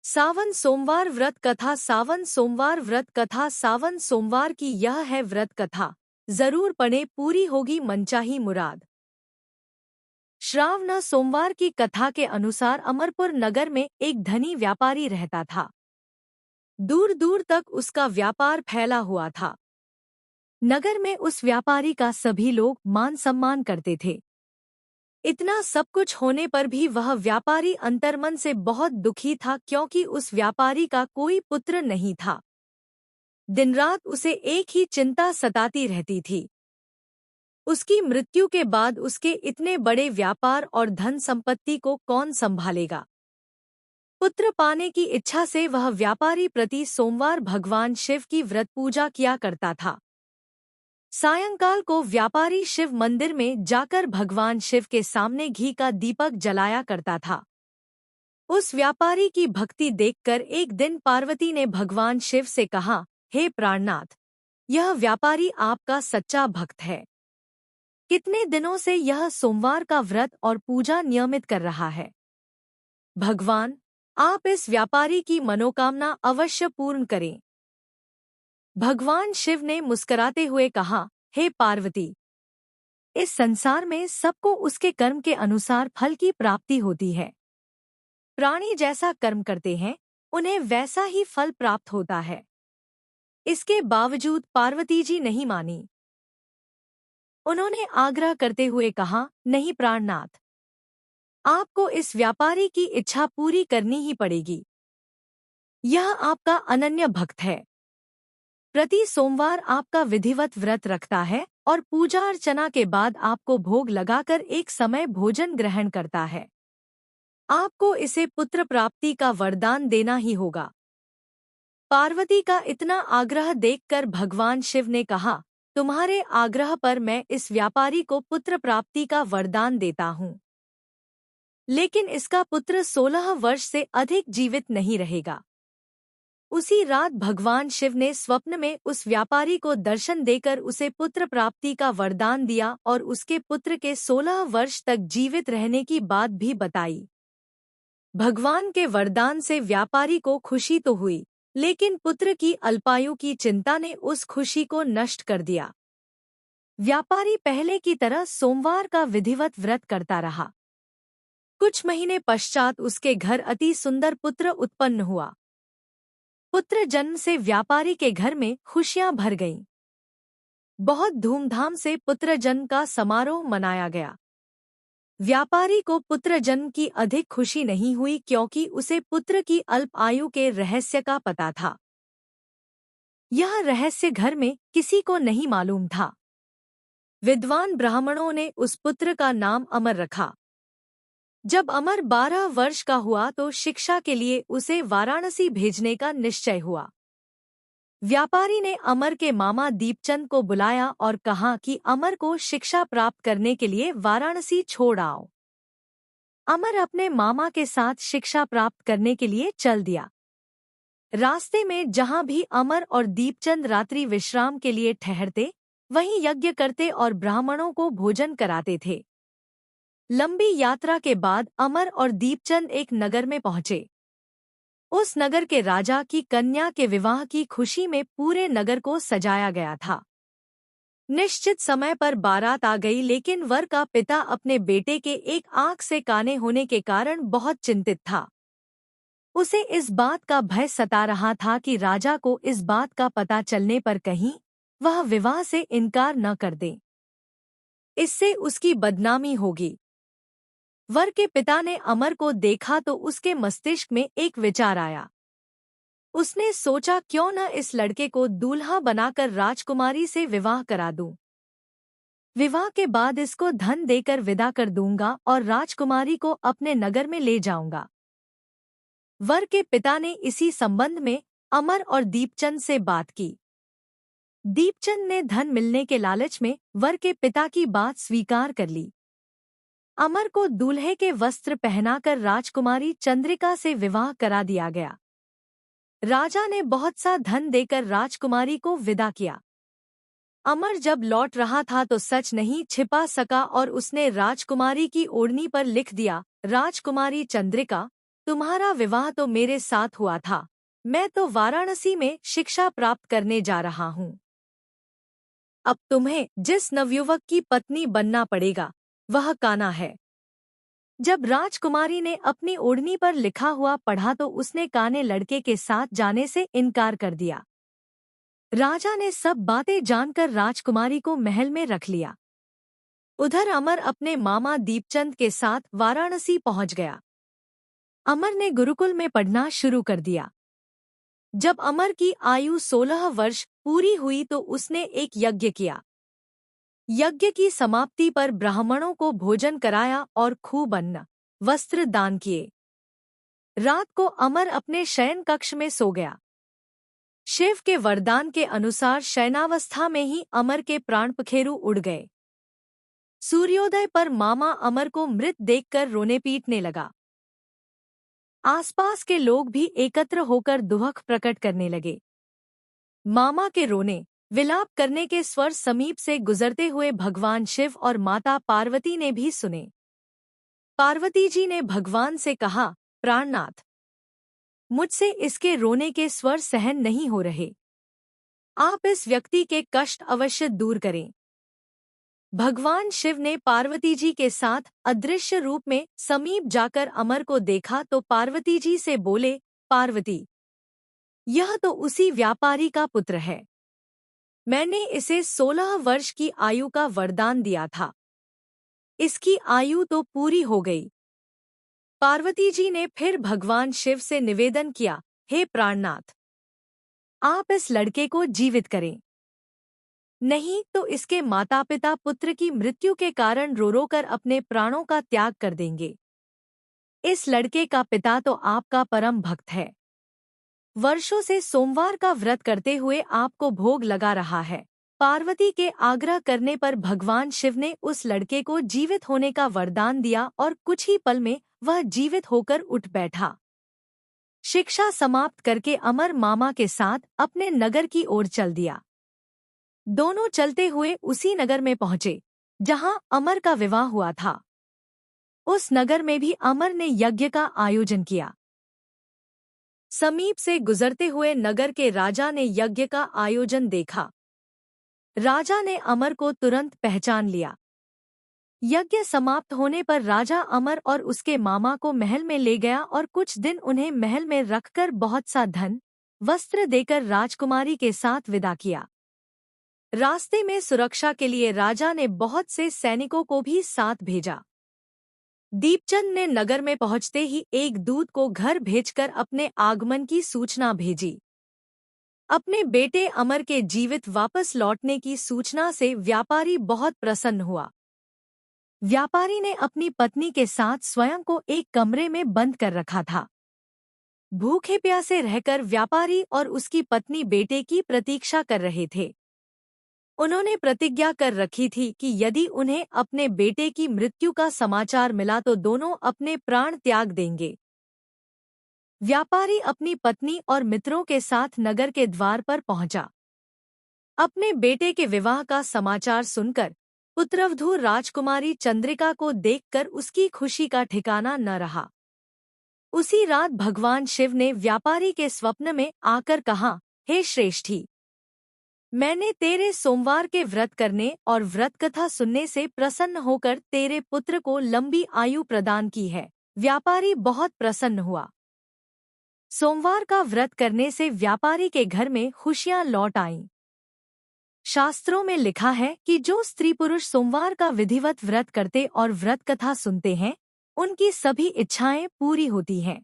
सावन सोमवार व्रत कथा। सावन सोमवार व्रत कथा। सावन सोमवार की यह है व्रत कथा, जरूर पढ़े, पूरी होगी मनचाही मुराद। श्रावण सोमवार की कथा के अनुसार अमरपुर नगर में एक धनी व्यापारी रहता था। दूर दूर तक उसका व्यापार फैला हुआ था। नगर में उस व्यापारी का सभी लोग मान सम्मान करते थे। इतना सब कुछ होने पर भी वह व्यापारी अंतर्मन से बहुत दुखी था, क्योंकि उस व्यापारी का कोई पुत्र नहीं था। दिन रात उसे एक ही चिंता सताती रहती थी। उसकी मृत्यु के बाद उसके इतने बड़े व्यापार और धन संपत्ति को कौन संभालेगा। पुत्र पाने की इच्छा से वह व्यापारी प्रति सोमवार भगवान शिव की व्रत पूजा किया करता था। सायंकाल को व्यापारी शिव मंदिर में जाकर भगवान शिव के सामने घी का दीपक जलाया करता था। उस व्यापारी की भक्ति देखकर एक दिन पार्वती ने भगवान शिव से कहा, हे प्राणनाथ, यह व्यापारी आपका सच्चा भक्त है। कितने दिनों से यह सोमवार का व्रत और पूजा नियमित कर रहा है। भगवान, आप इस व्यापारी की मनोकामना अवश्य पूर्ण करें। भगवान शिव ने मुस्कुराते हुए कहा, हे पार्वती, इस संसार में सबको उसके कर्म के अनुसार फल की प्राप्ति होती है। प्राणी जैसा कर्म करते हैं, उन्हें वैसा ही फल प्राप्त होता है। इसके बावजूद पार्वती जी नहीं मानी। उन्होंने आग्रह करते हुए कहा, नहीं प्राणनाथ, आपको इस व्यापारी की इच्छा पूरी करनी ही पड़ेगी। यह आपका अनन्य भक्त है। प्रति सोमवार आपका विधिवत व्रत रखता है और पूजा अर्चना के बाद आपको भोग लगाकर एक समय भोजन ग्रहण करता है। आपको इसे पुत्र प्राप्ति का वरदान देना ही होगा। पार्वती का इतना आग्रह देखकर भगवान शिव ने कहा, तुम्हारे आग्रह पर मैं इस व्यापारी को पुत्र प्राप्ति का वरदान देता हूँ, लेकिन इसका पुत्र 16 वर्ष से अधिक जीवित नहीं रहेगा। उसी रात भगवान शिव ने स्वप्न में उस व्यापारी को दर्शन देकर उसे पुत्र प्राप्ति का वरदान दिया और उसके पुत्र के 16 वर्ष तक जीवित रहने की बात भी बताई। भगवान के वरदान से व्यापारी को खुशी तो हुई, लेकिन पुत्र की अल्पायु की चिंता ने उस खुशी को नष्ट कर दिया। व्यापारी पहले की तरह सोमवार का विधिवत व्रत करता रहा। कुछ महीने पश्चात उसके घर अति सुंदर पुत्र उत्पन्न हुआ। पुत्र जन्म से व्यापारी के घर में खुशियां भर गईं। बहुत धूमधाम से पुत्र जन्म का समारोह मनाया गया। व्यापारी को पुत्र जन्म की अधिक खुशी नहीं हुई, क्योंकि उसे पुत्र की अल्प आयु के रहस्य का पता था। यह रहस्य घर में किसी को नहीं मालूम था। विद्वान ब्राह्मणों ने उस पुत्र का नाम अमर रखा। जब अमर 12 वर्ष का हुआ तो शिक्षा के लिए उसे वाराणसी भेजने का निश्चय हुआ। व्यापारी ने अमर के मामा दीपचंद को बुलाया और कहा कि अमर को शिक्षा प्राप्त करने के लिए वाराणसी छोड़ आओ। अमर अपने मामा के साथ शिक्षा प्राप्त करने के लिए चल दिया। रास्ते में जहां भी अमर और दीपचंद रात्रि विश्राम के लिए ठहरते, वहीं यज्ञ करते और ब्राह्मणों को भोजन कराते थे। लंबी यात्रा के बाद अमर और दीपचंद एक नगर में पहुंचे। उस नगर के राजा की कन्या के विवाह की खुशी में पूरे नगर को सजाया गया था। निश्चित समय पर बारात आ गई, लेकिन वर का पिता अपने बेटे के एक आंख से काने होने के कारण बहुत चिंतित था। उसे इस बात का भय सता रहा था कि राजा को इस बात का पता चलने पर कहीं वह विवाह से इनकार न कर दे। इससे उसकी बदनामी होगी। वर के पिता ने अमर को देखा तो उसके मस्तिष्क में एक विचार आया। उसने सोचा, क्यों न इस लड़के को दूल्हा बनाकर राजकुमारी से विवाह करा दूं। विवाह के बाद इसको धन देकर विदा कर दूंगा और राजकुमारी को अपने नगर में ले जाऊंगा। वर के पिता ने इसी संबंध में अमर और दीपचंद से बात की। दीपचंद ने धन मिलने के लालच में वर के पिता की बात स्वीकार कर ली। अमर को दूल्हे के वस्त्र पहनाकर राजकुमारी चंद्रिका से विवाह करा दिया गया। राजा ने बहुत सा धन देकर राजकुमारी को विदा किया। अमर जब लौट रहा था तो सच नहीं छिपा सका और उसने राजकुमारी की ओढ़नी पर लिख दिया, राजकुमारी चंद्रिका, तुम्हारा विवाह तो मेरे साथ हुआ था। मैं तो वाराणसी में शिक्षा प्राप्त करने जा रहा हूँ। अब तुम्हें जिस नवयुवक की पत्नी बनना पड़ेगा वह कान्हा है। जब राजकुमारी ने अपनी ओढ़नी पर लिखा हुआ पढ़ा तो उसने काने लड़के के साथ जाने से इनकार कर दिया। राजा ने सब बातें जानकर राजकुमारी को महल में रख लिया। उधर अमर अपने मामा दीपचंद के साथ वाराणसी पहुंच गया। अमर ने गुरुकुल में पढ़ना शुरू कर दिया। जब अमर की आयु 16 वर्ष पूरी हुई तो उसने एक यज्ञ किया। यज्ञ की समाप्ति पर ब्राह्मणों को भोजन कराया और खूब अन्न वस्त्र दान किए। रात को अमर अपने शयन कक्ष में सो गया। शिव के वरदान के अनुसार शयनावस्था में ही अमर के प्राण पखेरु उड़ गए। सूर्योदय पर मामा अमर को मृत देखकर रोने पीटने लगा। आसपास के लोग भी एकत्र होकर दुख प्रकट करने लगे। मामा के रोने विलाप करने के स्वर समीप से गुजरते हुए भगवान शिव और माता पार्वती ने भी सुने। पार्वती जी ने भगवान से कहा, प्राणनाथ, मुझसे इसके रोने के स्वर सहन नहीं हो रहे। आप इस व्यक्ति के कष्ट अवश्य दूर करें। भगवान शिव ने पार्वती जी के साथ अदृश्य रूप में समीप जाकर अमर को देखा तो पार्वती जी से बोले, पार्वती, यह तो उसी व्यापारी का पुत्र है। मैंने इसे 16 वर्ष की आयु का वरदान दिया था। इसकी आयु तो पूरी हो गई। पार्वती जी ने फिर भगवान शिव से निवेदन किया, हे प्राणनाथ, आप इस लड़के को जीवित करें, नहीं तो इसके माता पिता पुत्र की मृत्यु के कारण रो रो कर अपने प्राणों का त्याग कर देंगे। इस लड़के का पिता तो आपका परम भक्त है, वर्षों से सोमवार का व्रत करते हुए आपको भोग लगा रहा है। पार्वती के आग्रह करने पर भगवान शिव ने उस लड़के को जीवित होने का वरदान दिया और कुछ ही पल में वह जीवित होकर उठ बैठा। शिक्षा समाप्त करके अमर मामा के साथ अपने नगर की ओर चल दिया। दोनों चलते हुए उसी नगर में पहुंचे जहां अमर का विवाह हुआ था। उस नगर में भी अमर ने यज्ञ का आयोजन किया। समीप से गुजरते हुए नगर के राजा ने यज्ञ का आयोजन देखा। राजा ने अमर को तुरंत पहचान लिया। यज्ञ समाप्त होने पर राजा अमर और उसके मामा को महल में ले गया और कुछ दिन उन्हें महल में रखकर बहुत सा धन वस्त्र देकर राजकुमारी के साथ विदा किया। रास्ते में सुरक्षा के लिए राजा ने बहुत से सैनिकों को भी साथ भेजा। दीपचंद ने नगर में पहुंचते ही एक दूत को घर भेजकर अपने आगमन की सूचना भेजी। अपने बेटे अमर के जीवित वापस लौटने की सूचना से व्यापारी बहुत प्रसन्न हुआ। व्यापारी ने अपनी पत्नी के साथ स्वयं को एक कमरे में बंद कर रखा था। भूखे प्यासे रहकर व्यापारी और उसकी पत्नी बेटे की प्रतीक्षा कर रहे थे। उन्होंने प्रतिज्ञा कर रखी थी कि यदि उन्हें अपने बेटे की मृत्यु का समाचार मिला तो दोनों अपने प्राण त्याग देंगे। व्यापारी अपनी पत्नी और मित्रों के साथ नगर के द्वार पर पहुंचा। अपने बेटे के विवाह का समाचार सुनकर पुत्रवधू राजकुमारी चंद्रिका को देखकर उसकी खुशी का ठिकाना न रहा। उसी रात भगवान शिव ने व्यापारी के स्वप्न में आकर कहा, हे श्रेष्ठी, मैंने तेरे सोमवार के व्रत करने और व्रत कथा सुनने से प्रसन्न होकर तेरे पुत्र को लंबी आयु प्रदान की है। व्यापारी बहुत प्रसन्न हुआ। सोमवार का व्रत करने से व्यापारी के घर में खुशियां लौट आईं। शास्त्रों में लिखा है कि जो स्त्री पुरुष सोमवार का विधिवत व्रत करते और व्रत कथा सुनते हैं, उनकी सभी इच्छाएं पूरी होती हैं।